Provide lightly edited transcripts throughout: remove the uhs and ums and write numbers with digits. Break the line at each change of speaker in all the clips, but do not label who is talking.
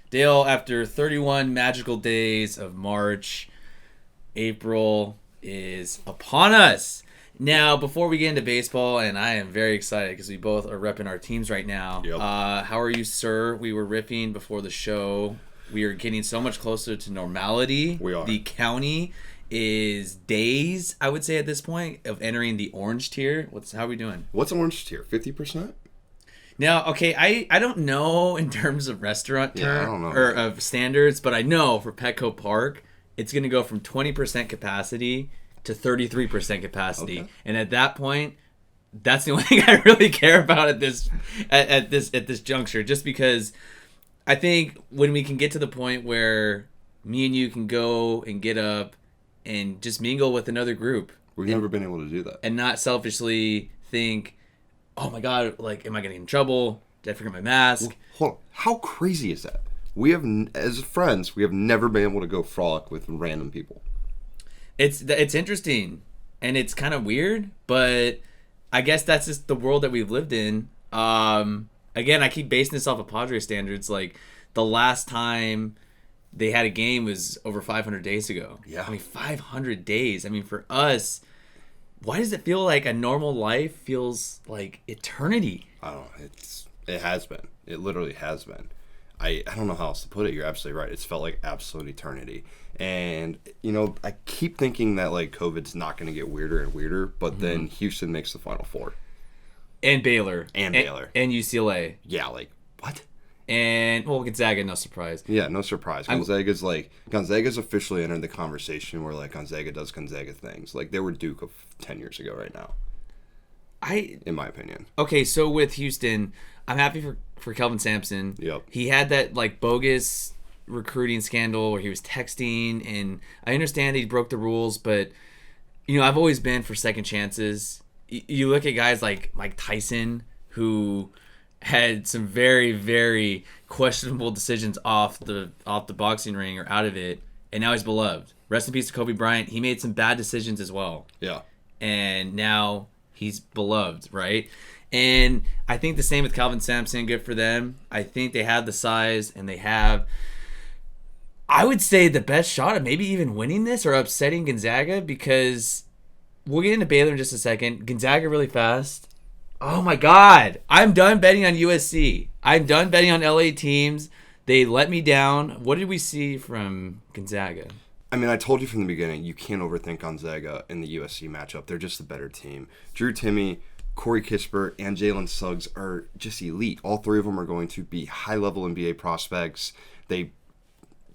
Dale, after 31 magical days of March, April is upon us. Now, before we get into baseball, and I am very excited because we both are repping our teams right now.
Yep.
How are you, sir? We were riffing before the show. We are getting so much closer to normality.
We are.
The county is days, I would say, at this point, of entering the orange tier. How are we doing?
What's orange tier? 50%?
Now, okay, I don't know in terms of restaurant
I don't know.
or of standards, but I know for Petco Park, it's going to go from 20% capacity to 33% capacity.
Okay.
And at that point, that's the only thing I really care about at this juncture, just because I think when we can get to the point where me and you can go and get up and just mingle with another group.
We've never been able to do that.
And not selfishly think, oh my God, like, am I getting in trouble? Did I forget my mask?
Hold on. How crazy is that? We have, as friends, we have never been able to go frolic with random people.
It's interesting, and it's kind of weird, but I guess that's just the world that we've lived in. Again, I keep basing this off of Padres standards. Like, the last time they had a game was over 500 days ago.
Yeah.
I mean, 500 days. I mean, for us, why does it feel like a normal life feels like eternity?
I don't know. It has been. It literally has been. I don't know how else to put it. You're absolutely right. It's felt like absolute eternity. And, I keep thinking that, like, COVID's not going to get weirder and weirder, but then Houston makes the Final Four.
And Baylor.
And Baylor.
And UCLA.
Yeah, like, what?
And, well, Gonzaga, no surprise.
Yeah, no surprise. Gonzaga's officially entered the conversation where, like, Gonzaga does Gonzaga things. Like, they were Duke of 10 years ago right now. In my opinion.
Okay, so with Houston, I'm happy for Kelvin Sampson.
Yep.
He had that, like, bogus recruiting scandal where he was texting, and I understand he broke the rules, but, I've always been for second chances. You look at guys like Mike Tyson, who had some very, very questionable decisions off the boxing ring or out of it, and now he's beloved. Rest in peace to Kobe Bryant. He made some bad decisions as well.
Yeah.
And now he's beloved, right? And I think the same with Calvin Sampson. Good for them. I think they have the size, and they have, I would say, the best shot of maybe even winning this or upsetting Gonzaga, because we'll get into Baylor in just a second. Gonzaga really fast. Oh my God. I'm done betting on USC. I'm done betting on LA teams. They let me down. What did we see from Gonzaga?
I mean, I told you from the beginning, you can't overthink Gonzaga in the USC matchup. They're just a better team. Drew Timme, Corey Kispert, and Jalen Suggs are just elite. All three of them are going to be high-level NBA prospects. They're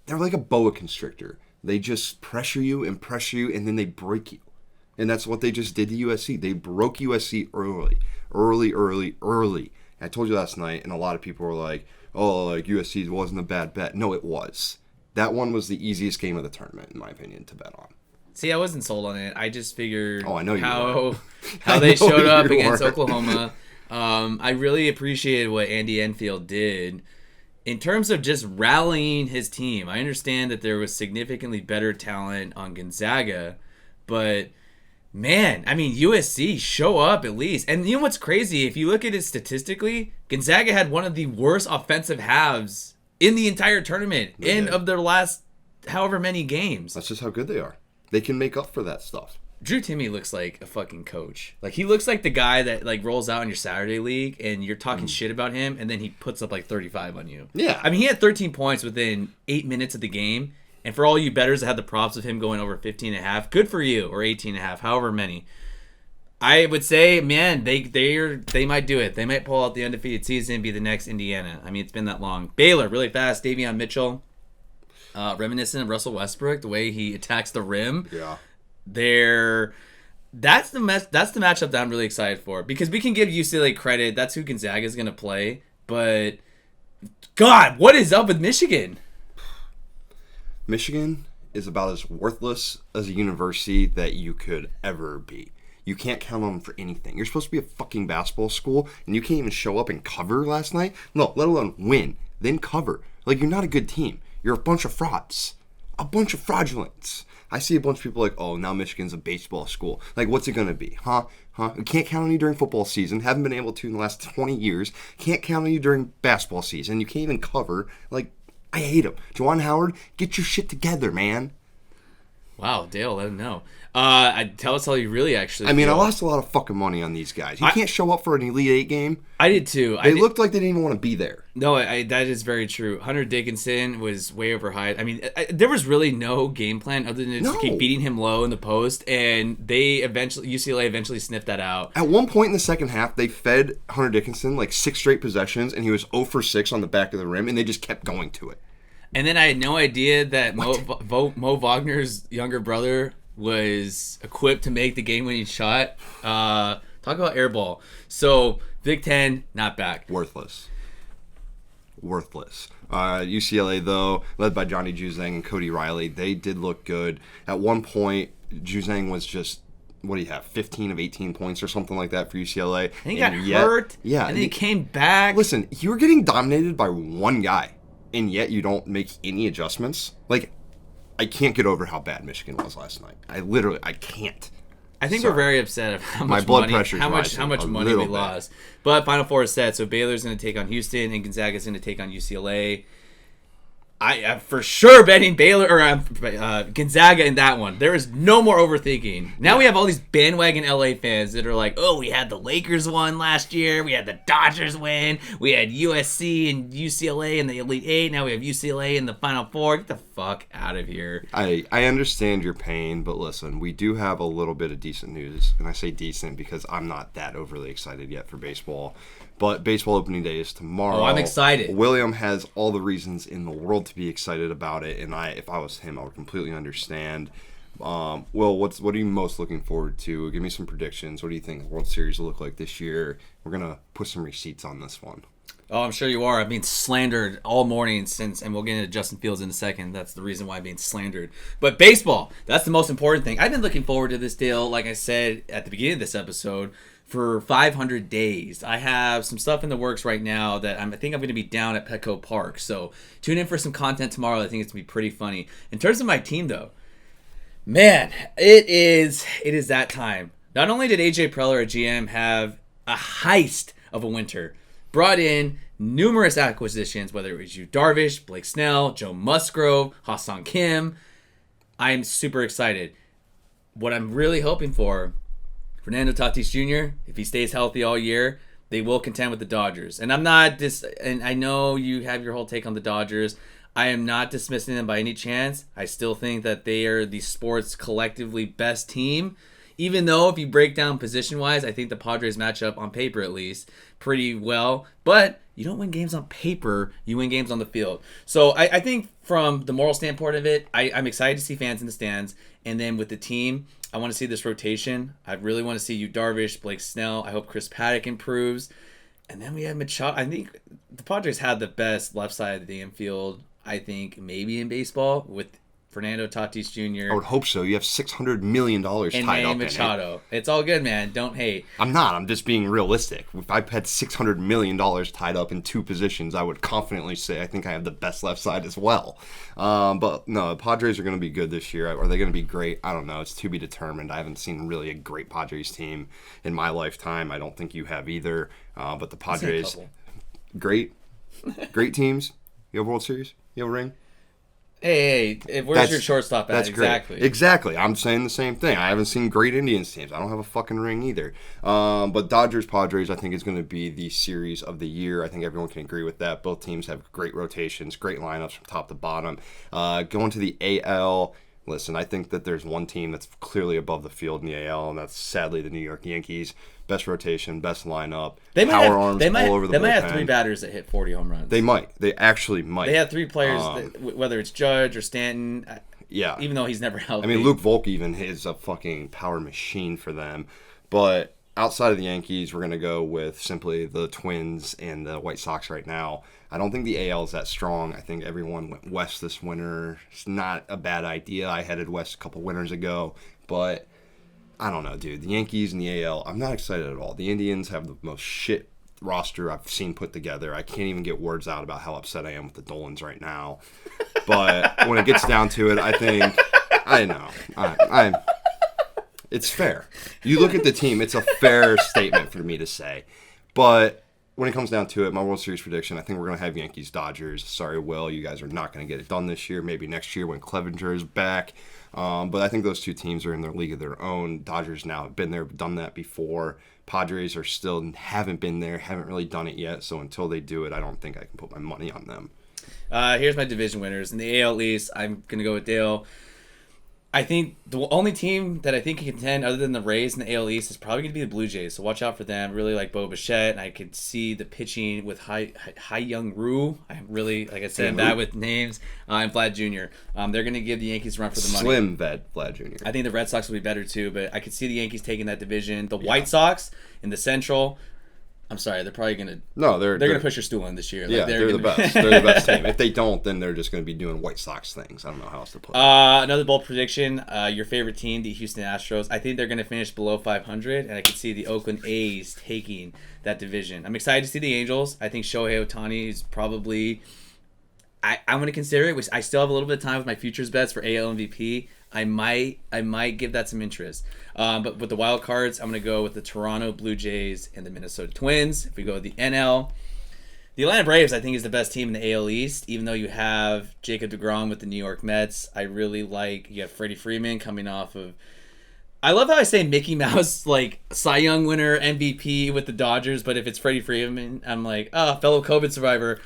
like a boa constrictor. They just pressure you, and then they break you. And that's what they just did to USC. They broke USC early. I told you last night, and a lot of people were like, oh, like USC wasn't a bad bet. No, it was. That one was the easiest game of the tournament, in my opinion, to bet on.
See, I wasn't sold on it. I just figured
I know you
how they showed up against
were.
Oklahoma. I really appreciated what Andy Enfield did in terms of just rallying his team. I understand that there was significantly better talent on Gonzaga, but man, I mean, USC show up at least. And you know what's crazy? If you look at it statistically, Gonzaga had one of the worst offensive halves in the entire tournament of their last however many games.
That's just how good they are. They can make up for that stuff.
Drew Timme looks like a fucking coach. Like, he looks like the guy that, like, rolls out in your Saturday league and you're talking shit about him, and then he puts up like 35 on you.
Yeah.
I mean, he had 13 points within 8 minutes of the game. And for all you bettors that had the props of him going over 15.5, good for you, or 18.5, however many. I would say, man, they might do it. They might pull out the undefeated season and be the next Indiana. I mean, it's been that long. Baylor, really fast. Davion Mitchell, reminiscent of Russell Westbrook, the way he attacks the rim.
Yeah.
That's the matchup that I'm really excited for, because we can give UCLA credit. That's who Gonzaga is going to play. But, God, what is up with Michigan?
Michigan is about as worthless as a university that you could ever be. You can't count on them for anything. You're supposed to be a fucking basketball school, and you can't even show up and cover last night? No, let alone win, then cover. Like, you're not a good team. You're a bunch of frauds. A bunch of fraudulents. I see a bunch of people like, oh, now Michigan's a baseball school. Like, what's it going to be? Huh? We can't count on you during football season. Haven't been able to in the last 20 years. Can't count on you during basketball season. You can't even cover. Like, I hate him. Juwan Howard, get your shit together, man.
Wow, Dale, let him know. Tell us how you really actually
I mean,
feel.
I lost a lot of fucking money on these guys. You can't show up for an Elite Eight game.
I did too.
They looked like they didn't even want to be there.
No, that is very true. Hunter Dickinson was way overhyped. I mean, there was really no game plan other than just keep beating him low in the post, and UCLA eventually sniffed that out.
At one point in the second half, they fed Hunter Dickinson like 6 straight possessions, and he was 0 for 6 on the back of the rim, and they just kept going to it. And
then I had no idea that Mo Wagner's younger brother was equipped to make the game-winning shot. Talk about airball. So, Big Ten, not back.
Worthless. UCLA, though, led by Johnny Juzang and Cody Riley, they did look good. At one point, Juzang was just, what do you have, 15 of 18 points or something like that for UCLA.
And he got hurt, and then he came back.
Listen, you were getting dominated by one guy, and yet you don't make any adjustments. Like, I can't get over how bad Michigan was last night. I can't.
I think we're very upset of how much money we lost. But Final Four is set, so Baylor's going to take on Houston, and Gonzaga's going to take on UCLA. I'm for sure betting Baylor or Gonzaga in that one. There is no more overthinking. Now we have all these bandwagon LA fans that are like, oh, we had the Lakers win last year. We had the Dodgers win. We had USC and UCLA in the Elite Eight. Now we have UCLA in the Final Four. Get the fuck out of here.
I understand your pain, but listen, we do have a little bit of decent news. And I say decent because I'm not that overly excited yet for baseball. But baseball opening day is tomorrow.
Oh, I'm excited.
William has all the reasons in the world to be excited about it, and if I was him, I would completely understand. Will, what are you most looking forward to? Give me some predictions. What do you think the World Series will look like this year? We're gonna put some receipts on this one.
Oh, I'm sure you are. I've been slandered all morning and we'll get into Justin Fields in a second. That's the reason why I'm being slandered. But baseball, that's the most important thing. I've been looking forward to this deal, like I said at the beginning of this episode, for 500 days. I have some stuff in the works right now that I think I'm going to be down at Petco Park. So tune in for some content tomorrow. I think it's going to be pretty funny. In terms of my team, though, man, it is that time. Not only did AJ Preller, a GM, have a heist of a winter, brought in numerous acquisitions, whether it was Yu Darvish, Blake Snell, Joe Musgrove, Ha-Seong Kim. I'm super excited. What I'm really hoping for, Fernando Tatis Jr., if he stays healthy all year, they will contend with the Dodgers. And I'm not and I know you have your whole take on the Dodgers. I am not dismissing them by any chance. I still think that they are the sports collectively best team. Even though if you break down position-wise, I think the Padres match up, on paper at least, pretty well. But you don't win games on paper. You win games on the field. So I think from the moral standpoint of it, I'm excited to see fans in the stands. And then with the team, I want to see this rotation. I really want to see Yu Darvish, Blake Snell. I hope Chris Paddock improves. And then we have Machado. I think the Padres had the best left side of the infield, I think, maybe in baseball, with Fernando Tatis Jr.
I would hope so. You have $600 million tied up
Machado.
in it.
It's all good, man. Don't hate.
I'm not. I'm just being realistic. If I had $600 million tied up in 2 positions, I would confidently say I think I have the best left side as well. But no, the Padres are going to be good this year. Are they going to be great? I don't know. It's to be determined. I haven't seen really a great Padres team in my lifetime. I don't think you have either. But the Padres, great teams. You have a World Series? You have a ring?
Hey, where's your shortstop at?
That's
exactly.
Great. Exactly. I'm saying the same thing. I haven't seen great Indians teams. I don't have a fucking ring either. But Dodgers-Padres, I think, is going to be the series of the year. I think everyone can agree with that. Both teams have great rotations, great lineups from top to bottom. Going to the AL, listen, I think that there's one team that's clearly above the field in the AL, and that's sadly the New York Yankees. Best rotation, best lineup, power arms all over the bullpen.
They might have 3 batters that hit 40 home runs.
They might. They actually might.
They have 3 players, whether it's Judge or Stanton.
Yeah.
Even though he's never healthy.
I mean, Luke Volk even is a fucking power machine for them. But outside of the Yankees, we're going to go with simply the Twins and the White Sox right now. I don't think the AL is that strong. I think everyone went west this winter. It's not a bad idea. I headed west a couple winters ago. But I don't know, dude. The Yankees and the AL, I'm not excited at all. The Indians have the most shit roster I've seen put together. I can't even get words out about how upset I am with the Dolans right now. But when it gets down to it, I think, I know. It's fair. You look at the team, it's a fair statement for me to say. But when it comes down to it, my World Series prediction, I think we're going to have Yankees-Dodgers. Sorry, Will, you guys are not going to get it done this year. Maybe next year when Clevenger is back. But I think those two teams are in their league of their own. Dodgers now have been there, done that before. Padres are still haven't been there, haven't really done it yet. So until they do it, I don't think I can put my money on them.
Here's my division winners. In the AL East, I'm going to go with Dale. I think the only team that I think can contend other than the Rays in the AL East is probably going to be the Blue Jays. So watch out for them. Really like Bo Bichette, and I could see the pitching with Hai Young Ryu. I'm really, like I said, bad with names. And Vlad Jr. They're going to give the Yankees a run for the money.
Slim Vlad Jr.
I think the Red Sox will be better too, but I could see the Yankees taking that division. The White Sox in the Central. I'm sorry, they're probably gonna.
No, they're
gonna push your stool in this year.
Yeah, they're the best. They're the best team. If they don't, then they're just gonna be doing White Sox things. I don't know how else to put it.
Another bold prediction. Your favorite team, the Houston Astros. I think they're gonna finish below 500, and I can see the Oakland A's taking that division. I'm excited to see the Angels. I think Shohei Ohtani is probably. I'm gonna consider it. I still have a little bit of time with my futures bets for AL MVP. I might give that some interest. But with the wild cards, I'm going to go with the Toronto Blue Jays and the Minnesota Twins. If we go to the NL, the Atlanta Braves, I think, is the best team in the AL East, even though you have Jacob deGrom with the New York Mets. I really like, you have Freddie Freeman coming off of, I love how I say Mickey Mouse, like Cy Young winner, MVP with the Dodgers, but if it's Freddie Freeman, I'm like, oh, fellow COVID survivor.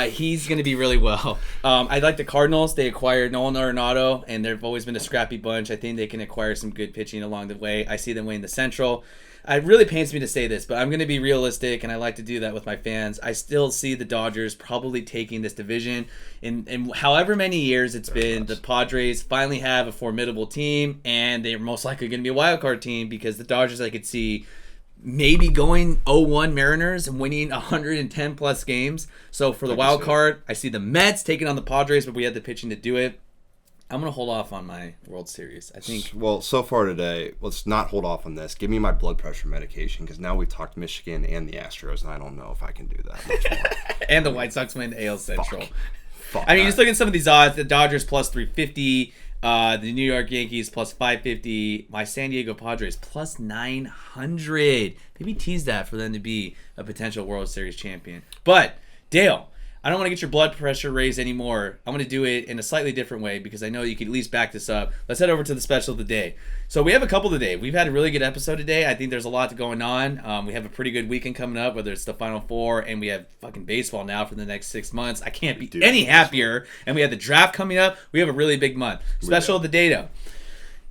He's going to be really well. I like the Cardinals. They acquired Nolan Arenado, and they've always been a scrappy bunch. I think they can acquire some good pitching along the way. I see them winning the Central. It really pains me to say this, but I'm going to be realistic, and I like to do that with my fans. I still see the Dodgers probably taking this division. In however many years it's been, the Padres finally have a formidable team, and they're most likely going to be a wild card team because the Dodgers, I could see maybe going 0-1 Mariners and winning 110 plus games. So for the wild card, I see the Mets taking on the Padres, but we had the pitching to do it. I'm going to hold off on my World Series. I think.
Well, so far today, let's not hold off on this. Give me my blood pressure medication because now we've talked Michigan and the Astros, and I don't know if I can do that much more.
And the White Sox win the AL Central.
Fuck
I mean, just look at some of these odds. The Dodgers plus 350. The New York Yankees plus 550. My San Diego Padres plus 900. Maybe tease that for them to be a potential World Series champion. But, Dale, I don't want to get your blood pressure raised anymore. I'm going to do it in a slightly different way because I know you can at least back this up. Let's head over to the special of the day. So we have a couple today. We've had a really good episode today. I think there's a lot going on. We have a pretty good weekend coming up, whether it's the Final Four, and we have fucking baseball now for the next 6 months. I can't be any happier. And we have the draft coming up. We have a really big month. Special of the day, though.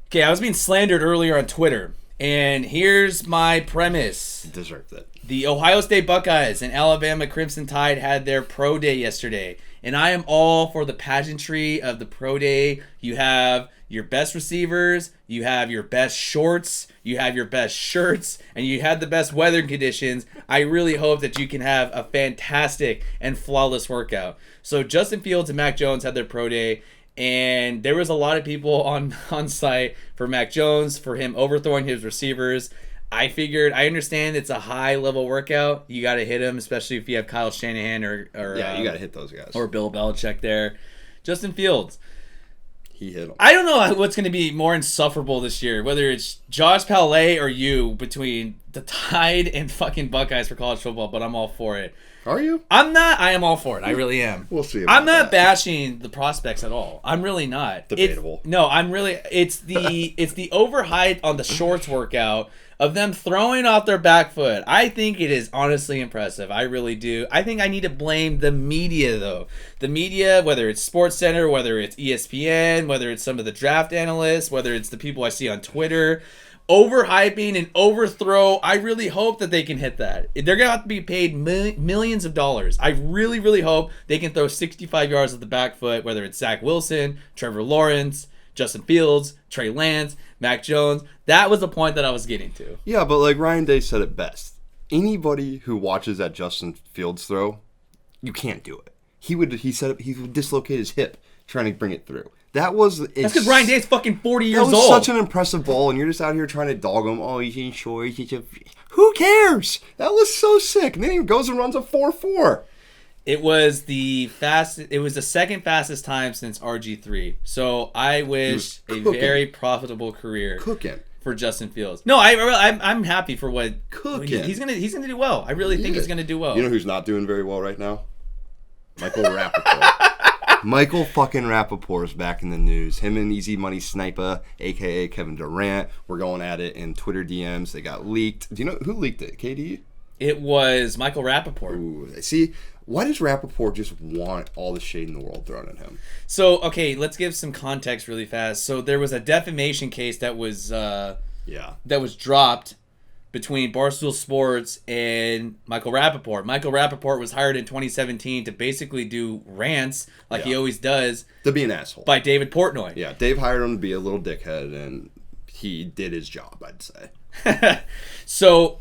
Okay, I was being slandered earlier on Twitter, and here's my premise.
Deserved it.
The Ohio State Buckeyes and Alabama Crimson Tide had their pro day yesterday, and I am all for the pageantry of the pro day. You have your best receivers, you have your best shorts, you have your best shirts, and you have the best weather conditions. I really hope that you can have a fantastic and flawless workout. So Justin Fields and Mac Jones had their pro day, and there was a lot of people on site for Mac Jones, for him overthrowing his receivers. I figured, I understand it's a high-level workout. You got to hit him, especially if you have Kyle Shanahan or
yeah, you got to hit those guys.
Or Bill Belichick there. Justin Fields.
He hit him.
I don't know what's going to be more insufferable this year, whether it's Josh Palais or you between the Tide and fucking Buckeyes for college football, but I'm all for it.
Are you?
I'm not. I am all for it. I really am.
We'll see.
I'm not bashing the prospects at all. I'm really not.
Debatable.
I'm really. It's the overhype on the shorts workout of them throwing off their back foot. I think it is honestly impressive. I really do. I think I need to blame the media, though. The media, whether it's SportsCenter, whether it's ESPN, whether it's some of the draft analysts, whether it's the people I see on Twitter, overhyping and overthrow. I really hope that they can hit that. They're going to have to be paid millions of dollars. I really, really hope they can throw 65 yards at the back foot, whether it's Zach Wilson, Trevor Lawrence, Justin Fields, Trey Lance, Mac Jones. That was the point that I was getting to.
Yeah, but like Ryan Day said it best. Anybody who watches that Justin Fields throw, you can't do it. He would dislocate his hip trying to bring it through. That's
because Ryan Day's fucking 40 years old.
That was such an impressive ball, and you're just out here trying to dog him. Oh, he's in short. Who cares? That was so sick. And then he goes and runs a 4.4.
It was the second fastest time since RG3. So I wish a very profitable career for Justin Fields. No, I'm happy for what
Cooking.
He's gonna do well. I really think he's gonna do well.
You know who's not doing very well right now? Michael Rapaport. Michael fucking Rapaport is back in the news. Him and Easy Money Sniper, a.k.a. Kevin Durant, were going at it in Twitter DMs. They got leaked. Do you know who leaked it? KD?
It was Michael Rapaport.
Ooh, see, why does Rapaport just want all the shade in the world thrown at him?
So, okay, let's give some context really fast. So there was a defamation case that was dropped between Barstool Sports and Michael Rapaport. Michael Rapaport was hired in 2017 to basically do rants, like he always does.
To be an asshole.
By David Portnoy.
Yeah, Dave hired him to be a little dickhead, and he did his job, I'd say.
So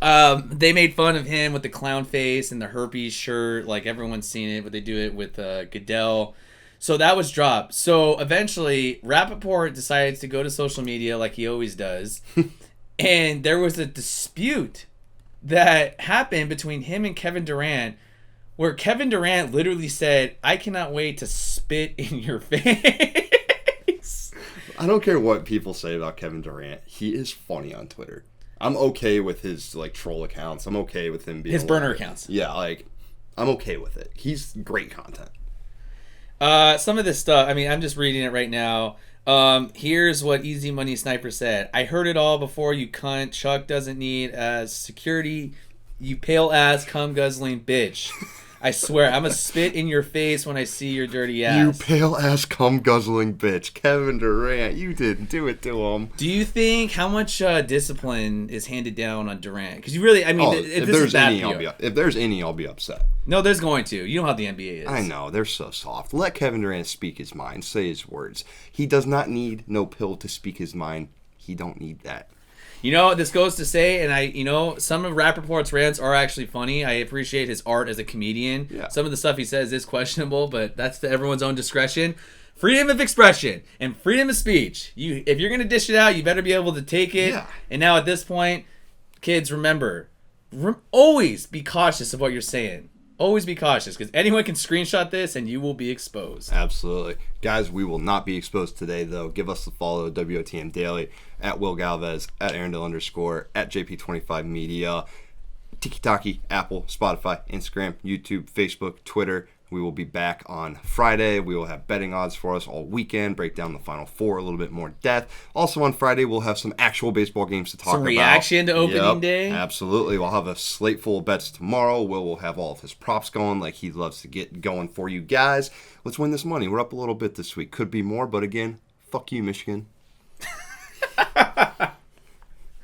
they made fun of him with the clown face and the herpes shirt. Like, everyone's seen it, but they do it with Goodell. So that was dropped. So eventually, Rapaport decides to go to social media like he always does. And there was a dispute that happened between him and Kevin Durant, where Kevin Durant literally said, "I cannot wait to spit in your face."
I don't care what people say about Kevin Durant. He is funny on Twitter. I'm okay with his troll accounts. I'm okay with him being
his burner accounts.
Yeah, I'm okay with it. He's great content.
Some of this stuff, I mean, I'm just reading it right now. Here's what Easy Money Sniper said. "I heard it all before, you cunt. Chuck doesn't need security, you pale ass cum guzzling bitch. I swear, I'm gonna spit in your face when I see your dirty ass."
You pale ass cum guzzling bitch. Kevin Durant, you didn't do it to him.
Do you think how much discipline is handed down on Durant? Because you really, I mean,
if there's any, I'll be upset.
No, there's going to. You know how the NBA is.
I know, they're so soft. Let Kevin Durant speak his mind, say his words. He does not need no pill to speak his mind. He don't need that.
You know, this goes to say, and some of Rapaport's rants are actually funny. I appreciate his art as a comedian.
Yeah.
Some of the stuff he says is questionable, but that's to everyone's own discretion. Freedom of expression and freedom of speech. If you're going to dish it out, you better be able to take it.
Yeah.
And now at this point, kids, remember, always be cautious of what you're saying. Always be cautious, because anyone can screenshot this and you will be exposed.
Absolutely. Guys, we will not be exposed today, though. Give us the follow, WOTM Daily, at Will Galvez, at Arendelle_, at JP25 Media, Tiki-Taki, Apple, Spotify, Instagram, YouTube, Facebook, Twitter. We will be back on Friday. We will have betting odds for us all weekend, break down the Final Four, a little bit more depth. Also on Friday, we'll have some actual baseball games to talk about.
Some reaction to opening day.
Absolutely. We'll have a slate full of bets tomorrow. Will will have all of his props going like he loves to get going for you guys. Let's win this money. We're up a little bit this week. Could be more, but again, fuck you, Michigan.